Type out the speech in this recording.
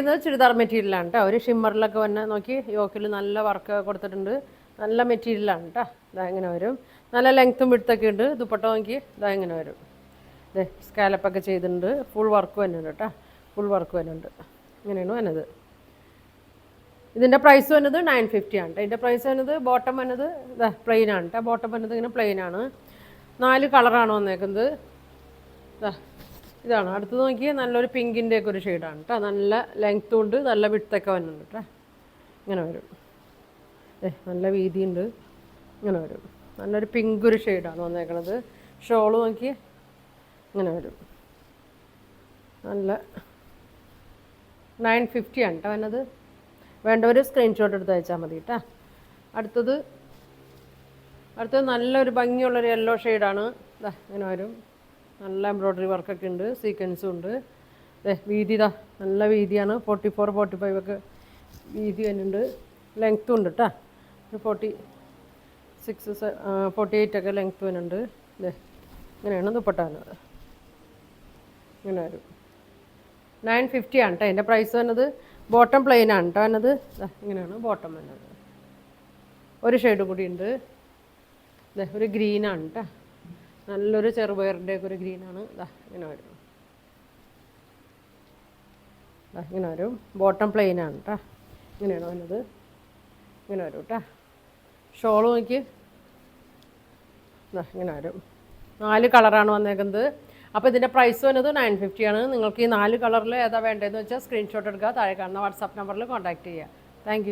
ഇത് ചുരിദാർ മെറ്റീരിയലാണ് കേട്ടോ. ഒരു ഷിമ്മറിലൊക്കെ വന്ന് നോക്കി യോക്കിൽ നല്ല വർക്ക് കൊടുത്തിട്ടുണ്ട്. നല്ല മെറ്റീരിയലാണ് കേട്ടോ. ഇതാ ഇങ്ങനെ വരും. നല്ല ലെങ്ത്തും വിടുത്തൊക്കെ ഉണ്ട്. ദുപ്പട്ട നോക്കി ഇതാ ഇങ്ങനെ വരും. ഇതേ സ്കാലപ്പൊക്കെ ചെയ്തിട്ടുണ്ട്. ഫുൾ വർക്ക് വരുന്നുണ്ട് കേട്ടോ. ഫുൾ വർക്ക് വരുന്നുണ്ട്. ഇങ്ങനെയാണ് വന്നത്. ഇതിൻ്റെ പ്രൈസ് വന്നത് 950 ആണ് കേട്ടോ. ഇതിൻ്റെ പ്രൈസ് വന്നത് ബോട്ടം വന്നത് ഇതാ പ്ലെയിൻ ആണ് കേട്ടോ. ബോട്ടം വന്നത് ഇങ്ങനെ പ്ലെയിൻ ആണ്. 4 കളറാണ് വന്നേക്കുന്നത്. ഇതാ ഇതാണ്. അടുത്ത് നോക്കിയാൽ നല്ലൊരു പിങ്കിൻ്റെയൊക്കെ ഒരു ഷെയ്ഡാണ് കേട്ടോ. നല്ല ലെങ്ത്തും ഉണ്ട്. നല്ല വിട്തൊക്കെ വരുന്നുണ്ട് കേട്ടോ. ഇങ്ങനെ വരും. നല്ല വീതിയുണ്ട്. ഇങ്ങനെ വരും. നല്ലൊരു പിങ്ക് ഒരു ഷെയ്ഡാണ് വന്നേക്കണത്. ഷോള് നോക്കി ഇങ്ങനെ വരും. നല്ല 950 ആണ് കേട്ടോ വന്നത്. വേണ്ടവർ സ്ക്രീൻഷോട്ട് എടുത്ത് അയച്ചാൽ മതി കേട്ടോ. അടുത്തത് നല്ലൊരു ഭംഗിയുള്ളൊരു യെല്ലോ ഷെയ്ഡാണ്. ഇതാ ഇങ്ങനെ വരും. നല്ല എംബ്രോയ്ഡറി വർക്കൊക്കെ ഉണ്ട്. സീക്വൻസും ഉണ്ട്. വീതി ഇതാ നല്ല വീതിയാണ്. 44, 45 ഒക്കെ വീതി വരുന്നുണ്ട്. ലെങ്ത്തും ഉണ്ട് കേട്ടോ. 46, 48 ഒക്കെ ലെങ്ത്ത് വരുന്നുണ്ട്. ഇങ്ങനെയാണ് ദുപ്പട്ട വരുന്നത്. ഇങ്ങനെ വരും. 950 ആണ് കേട്ടോ. അതിൻ്റെ പ്രൈസ് വന്നത്. ബോട്ടം പ്ലെയിൻ ആണ് കേട്ടോ വന്നത്. ഇങ്ങനെയാണ് ബോട്ടം വരുന്നത്. ഒരു ഷെയ്ഡ് കൂടി ഉണ്ട്. ഒരു ഗ്രീനാണ് കേട്ടോ. നല്ലൊരു ചെറുപയറിൻ്റെ ഒക്കെ ഒരു ഗ്രീനാണ്. ഇങ്ങനെ വരും. ഇങ്ങനെ വരും. ബോട്ടം പ്ലെയിൻ ആണ് കേട്ടോ. ഇങ്ങനെയാണ് വന്നത്. ഇങ്ങനെ വരും കേട്ടോ. ഷോള് നോക്കി ഇങ്ങനെ വരും. 4 കളറാണ് വന്നേക്കുന്നത്. അപ്പോൾ ഇതിൻ്റെ പ്രൈസ് വന്നത് 950 ആണ്. നിങ്ങൾക്ക് ഈ 4 കളറിൽ ഏതാ വേണ്ടതെന്ന് വെച്ചാൽ സ്ക്രീൻഷോട്ട് എടുക്കുക. താഴെ കാണുന്ന വാട്സാപ്പ് നമ്പറിൽ കോൺടാക്റ്റ് ചെയ്യുക. താങ്ക്